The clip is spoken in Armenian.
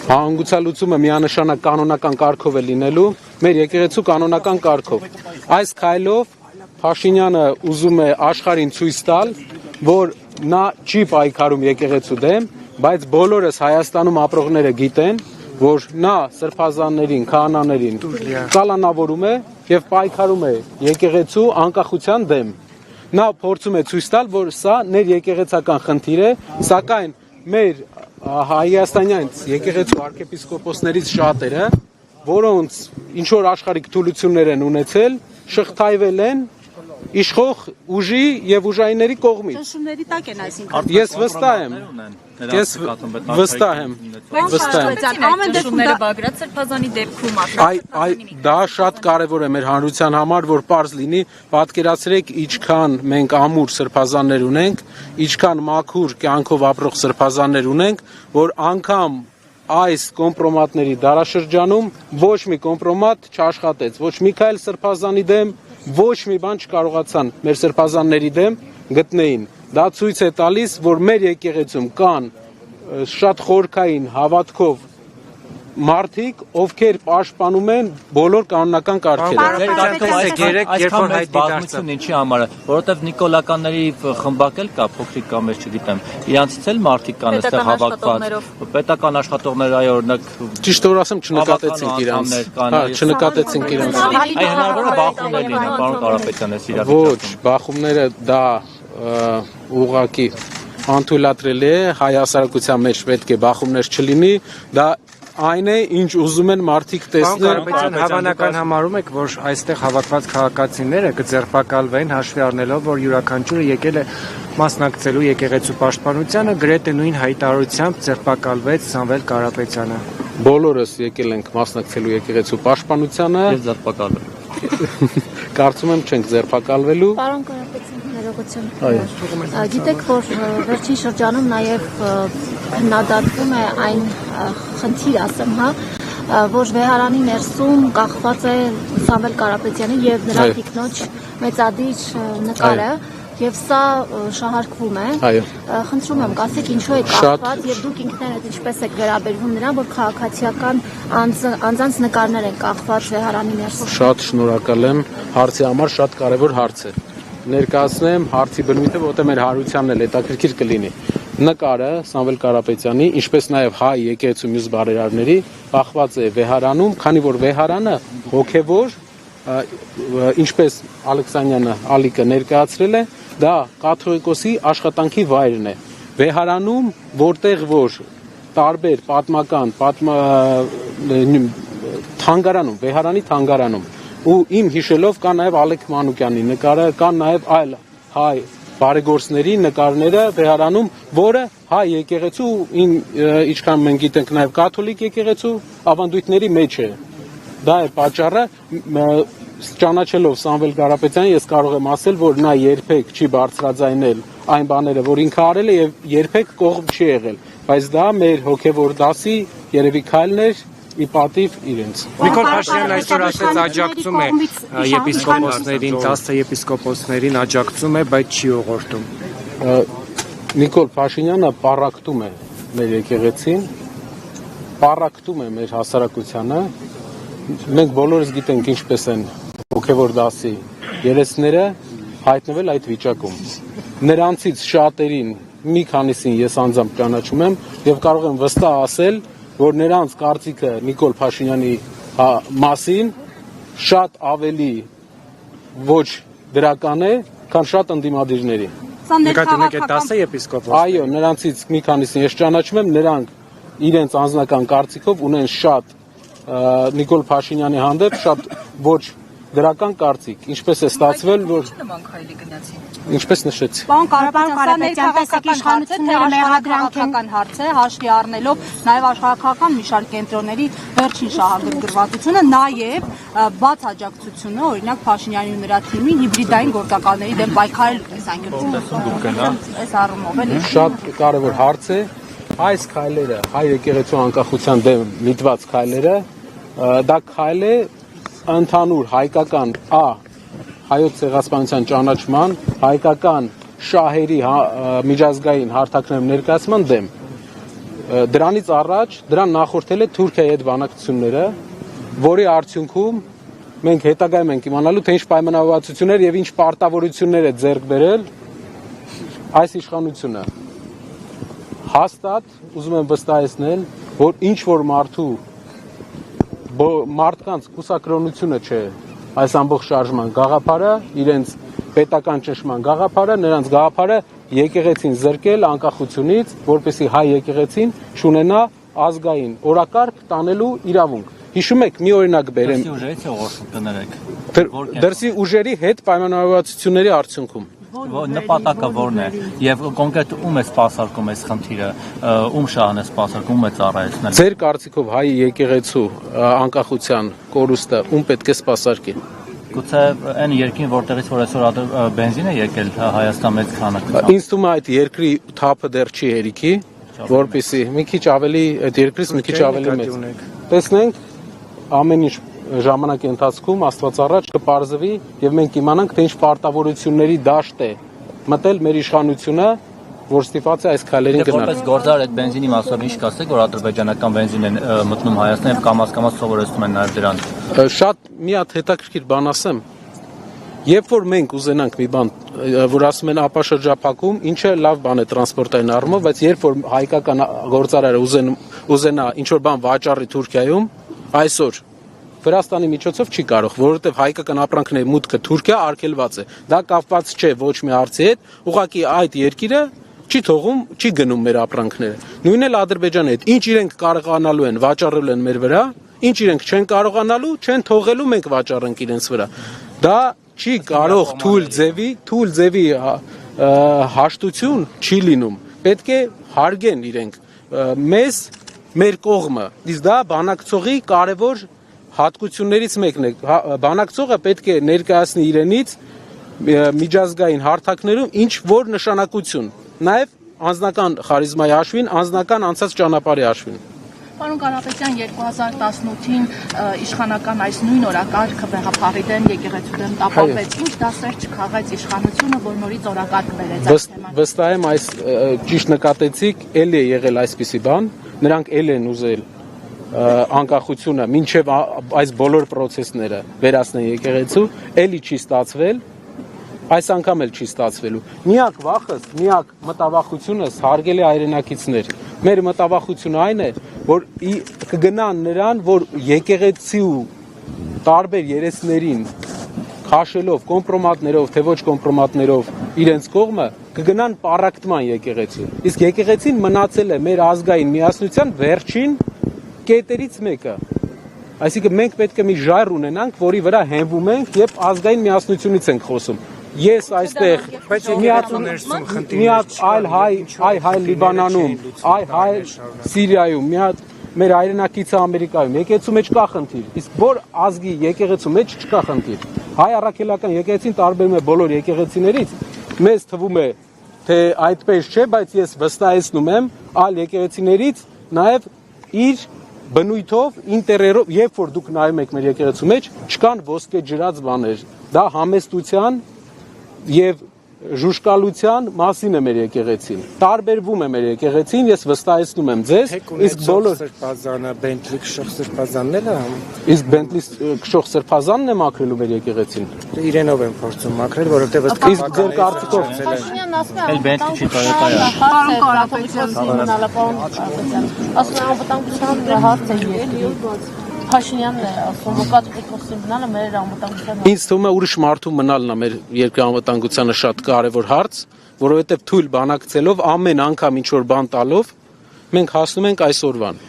Հանգուցալուծումը միանշանակ կանոնական կարգով է լինելու, մեր եկեղեցու կանոնական կարգով։ Այս քայլով Փաշինյանը ուզում է աշխարհին ցույց տալ, որ նա չի պայքարում եկեղեցու դեմ, բայց բոլորս Հայաստանում ապրողները գիտեն, որ նա սրբազաններին, քահանաներին կալանավորում է եւ պայքարում է եկեղեցու անկախության դեմ։ Նա փորձում է ցույց տալ, որ սա ներեկեղեցական խնդիր է, սակայն մեր հայաստանյան եկեղեցու arczepiskopos-ներից շատերը, որոնց ինչ որ աշխարհիկ թուլություններ են ունեցել, շղթայվել են իշխող ուժի եւ ուժայինների կողմից։ Ճնշումների տակ են այսինքն։ Ես վստահ եմ։ Ամեն դեպքում Բագրատ Սրբազանի դեպքում դա շատ կարևոր է մեր հանրության համար, որ պարզ լինի, պատկերացրեք, ինչքան մենք ամուր սրբազաններ ունենք, ինչքան մաքուր կյանքով ապրող սրբազաններ ունենք, որ անգամ այս կոմպրոմատների դարաշրջանում ոչ մի կոմպրոմատ չաշխատեց, ոչ Միքայել Սրբազանի դեմ, ոչ մի բան չկարողացան մեր սրբազանների դեմ գտնեին։ Դա ցույց է տալիս, որ մեր եկեղեցում կան շատ խորքային հավատքով մարդիկ, ովքեր պաշտպանում են բոլոր կանոնական կարգերը։ Այսքան մեծ բազմություն ինչի համար է, որովհետև նիկոլականների խմբակել կա, փոքրիկ կամ ես չգիտեմ, իրանցից էլ մարդիկ կան այստեղ հավաքված, պետական աշխատողներ, այ օրինակ ճիշտ որ ասեմ, չնկատեցինք իրանց։ Հա, չնկատեցինք իրանց։ Այ հնարավոր է բախումներ լինեն, պարոն Կարապետյան, ես իրավիճակում։ Ոչ, բախումները դա ուղղակի անթույլատրելի է, հայ հասարակության մեջ պետք է բախումներ չլինի, դա այն է, ինչ ուզում են մարդիկ տեսնել։ Հավանական համարում եք, որ այստեղ հավաքված քաղաքացիները կձերբակալվեն հաշվի առնելով, որ յուրաքանչյուրը եկել է մասնակցելու եկեղեցու պաշտպանությանը, գրեթե նույն հայտարարությամբ ձերբակալվեց Սամվել Կարապետյանը։ Բոլորս եկել ենք մասնակցելու եկեղեցու պաշտպանությանը։ Ես ձերբակալվել։ Կարծում եմ չենք ձերբակալվելու։ Պարոն Կարապետյան, ներողություն։ Գիտեք, որ վերջին շրջանում նաև քննադատվում է այն խնդիր, ասեմ, հա, որ վեհարանի ներսում կախված է Սամվել Կարապետյանի եւ նրա տիկնոջ մեծադիր նկարը, եւ սա շահարկվում է։ Խնդրում եմ, ասեք ինչու է կախված եւ դուք ինքներդ ինչպես եք վերաբերվում նրան, որ քաղաքացիական անձանց նկարներ են կախված վեհարանի ներսում։ Շատ շնորհակալ եմ, հարցի համար շատ կարեւոր հարց է։ Ներկայացնեմ հարցի բնույթը, որտեղ մեր հարությունն էլ հետաքրքիր կլինի։ Նկարը Սամվել Կարապետյանի, ինչպես նաև հայ եկեղեցու մյուս բարերարների, կախված է վեհարանում, քանի որ վեհարանը հոգևոր, ինչպես Ալեքսանյանը Ալիկը ներկայացրել է, դա կաթողիկոսի աշխատանքի վայրն է։ Վեհարանում, որտեղ որ տարբեր պատմական թանգարանում, վեհարանի թանգարանում, ու իմ հիշելով կա նաև Ալեք Մանուկյանի նկարը, կան նաև այլ հայ բարեգործների նկարները վեհարանում, որը հայ եկեղեցու, ինչքան մենք գիտենք նաև կաթոլիկ եկեղեցու ավանդույթների մեջ է։ Դա է պատճառը, ճանաչելով Սամվել Կարապետյանին, ես կարող եմ ասել, որ նա երբեք չի բարձրաձայնել այն բաները, որ ինքը արել է եւ երբեք կողմ չի եղել, բայց դա մեր հոգեվոր դասի երևի քայլն էր ի պատիվ իրենց։ Նիկոլ Փաշինյանն այսօր ասեց աջակցում է եպիսկոպոսներին, 10 եպիսկոպոսներին աջակցում է, բայց չի ուղղորդում։ Նիկոլ Փաշինյանը պառակտում է մեր եկեղեցին, պառակտում է մեր հասարակությանը։ Մենք բոլորս գիտենք ինչպես են հոգևոր դասի երեսները հայտնվել այդ վիճակում։ Նրանցից շատերին, մի քանիսին ես անձամբ ճանաչում եմ եւ կարող եմ վստահ ասել, որ նրանց կարծիքը Նիկոլ Փաշինյանի մասին շատ ավելի ոչ դրական է, քան շատ ընդդիմադիրների։ Նկատունակ է 10 եպիսկոպոս։ Այո, նրանցից մի քանիսին ես ճանաչում եմ, նրանք իրենց անձնական կարծիքով ունեն շատ Նիկոլ Փաշինյանի հանդեպ շատ ոչ դրական կարծիք, ինչպես է ստացվել, որ ինչպես նշեցի։ Պարոն Կարապետյան, տեսեք իշխանությունները մեղադրանքական հարց է, հաշվի առնելով նաև աշխարհակական մի շարք կենտրոնների վերջին շահագրգռվածությունը, նաև բաց աջակցությունը, օրինակ Փաշինյանի ու նրա թիմի հիբրիդային գործակալների դեմ պայքարելու տեսանկյունից։ Այս առումով էլի շատ կարևոր հարց է։ Այս քայլերը, հայ եկեղեցու անկախության դեմ միտված քայլերը, դա քայլ է ընդհանուր հայկական հայոց ցեղասպանության ճանաչման, հայկական շահերի միջազգային հարթակներում ներկայացման դեմ։ Դրանից առաջ դրան նախորդել է Թուրքիայի հետ բանակցությունները, որի արդյունքում մենք հետագայում ենք իմանալու, թե ինչ պայմանավորվածություններ եւ ինչ պարտավորություններ է ձեռք բերել այս իշխանությունը։ Հաստատ ուզում եմ վստահեցնել, որ ինչ որ մարդկանց կուսակրոնությունը չէ այս ամբողջ շարժման գաղափարը, իրենց պետական ճնշման գաղափարը, նրանց գաղափարը եկեղեցին զրկել անկախությունից, որպեսզի հայ եկեղեցին չունենա ազգային օրակարգ տանելու իրավունք։ Հիշում եք, մի օրինակ բերեմ։ Դրսի ուժերի հետ պայմանավորվածությունների արդյունքում։ Նպատակը որն է եւ կոնկրետ ում է սպասարկում այս խնդիրը, ում շահն է սպասարկում, ում է ծառայեցնել։ Ձեր կարծիքով հայ եկեղեցու անկախության կորուստը ում պետք է սպասարկի։ Գուցե այն երկին, որտեղից որ այսօր բենզին է եկել Հայաստան մեծ քանակությամբ։ Ինձ թվում է այդ երկրի թափը դեռ չի հերիքի, որպեսզի մի քիչ ավելի այդ երկրից մի քիչ ավելի մեծ։ Տեսնենք ամեն ինչ ժամանակի ընթացքում Աստված առաջ կպարզվի եւ մենք իմանանք, թե ինչ պարտավորությունների դաշտ է մտել մեր իշխանությունը, որ ստիպված է այս քայլերին գնալ։ Որպես գործար այդ բենզինի մասով ինչ կասեք, որ ադրբեջանական բենզին են մտնում Հայաստան եւ կամաց սովորեցնում են նաեւ դրան։ Շատ մի հատ հետաքրքիր բան ասեմ։ Երբ որ մենք ուզենանք մի բան, որ ասում են ապաշրջափակում, ինչը լավ բան է տրանսպորտային առումով, բայց երբ որ հայկական գործարարը ուզենա ինչ որ բան վաճառի Թուրքիայում, այսօր Վրաստանի միջոցով չի կարող, որովհետև հայկական ապրանքների մուտքը Թուրքիա արգելված է։ Դա կապված չէ ոչ մի հարցի հետ, ուղղակի այդ երկիրը չի թողում, չի գնում մեր ապրանքները։ Նույնն էլ Ադրբեջանի հետ, ինչ իրենք կարողանալու են, վաճառել են մեր վրա, ինչ իրենք չեն կարողանալու, չեն թողելու մենք վաճառենք իրենց վրա։ Դա չի կարող թույլ ձևի հաշտություն չի լինում։ Պետք է հարգեն իրենք մեզ, մեր կողմը։ Իսկ դա բանակցողի կարևոր հատկություններից մեկն է։ Բանակցողը պետք է ներկայացնի իրենից միջազգային հարթակներում ինչ որ նշանակություն, նաև անձնական խարիզմայի հաշվին, անձնական անցած ճանապարհի հաշվին։ Պարոն Կարապետյան, 2018-ին իշխանական այս նույն օրակարգը վեհապարի դեմ եկեղեցու դեմ տապալվեց։ Ինչ դասեր չքաղեց իշխանությունը, որ նորից օրակարգ բերեց այս թեման։ Վստահ եմ, այս ճիշտ նկատեցիք, էլի է եղել այսպիսի բան, նրանք էլ են ուզել անկախությունը մինչև այս բոլոր process-ները վերացնեն եկեղեցու, էլի չի ստացվել, այս անգամ էլ չի ստացվելու։ Միակ վախս, միակ մտավախությունս հարգելի հայրենակիցներ, մեր մտավախությունը այն է, որ կգնան նրան, որ եկեղեցու տարբեր երեսներին քաշելով, կոմպրոմատներով, թե ոչ կոմպրոմատներով իրենց կողմը կգնան պառակտման եկեղեցու։ Իսկ եկեղեցին մնացել է մեր ազգային միասնության վերջին կետերից մեկը։ Այսինքն մենք պետք է մի ժայռ ունենանք, որի վրա հենվում ենք եւ ազգային միասնությունից ենք խոսում։ Ես այստեղ մի հատ այլ հայ Լիբանանում, հայ Սիրիայում, մի հատ մեր հայրենակիցը Ամերիկայում, եկեղեցու մեջ կա խնդիր, իսկ որ ազգի եկեղեցու մեջ չկա խնդիր։ Հայ առաքելական եկեղեցին տարբերում է բոլոր եկեղեցիներից, մեզ թվում է, թե այդպես չէ, բայց ես վստահեցնում եմ այլ եկեղեցիներից նաև իր բնույթով, ինտերերով, երբ որ դուք նայում եք մեր եկեղեցու մեջ, չկան ոսկե ջրած բաներ։ Դա համեստության եւ ժուշկալության մասին է մեր եկեղեցին։ Տարբերվում է մեր եկեղեցին, ես վստահեցնում եմ ձեզ, իսկ բոլոր սրբազանը, Բենտլի քշող սրբազանն էլ է։ Իսկ Բենտլի քշող սրբազանն է մաքրելու մեր եկեղեցին։ Իրենով են փորձում մաքրել, որովհետեւ իսկ ձեր կարծիքով Էլ Բենտլի չի Toyota է։ Պարոն Կարապետյան, ասում եմ անվտանգության հարց է երկրի։ Փաշինյանն է ասում, ուղղակի փոխսին մնալը մեր անվտանգության։ Ինձ թվում է ուրիշ մարդու մնալն է մեր երկրի անվտանգությանը շատ կարևոր հարց, որովհետև թույլ բանակցելով ամեն անգամ ինչ որ բան տալով մենք հասնում ենք այս օրվան։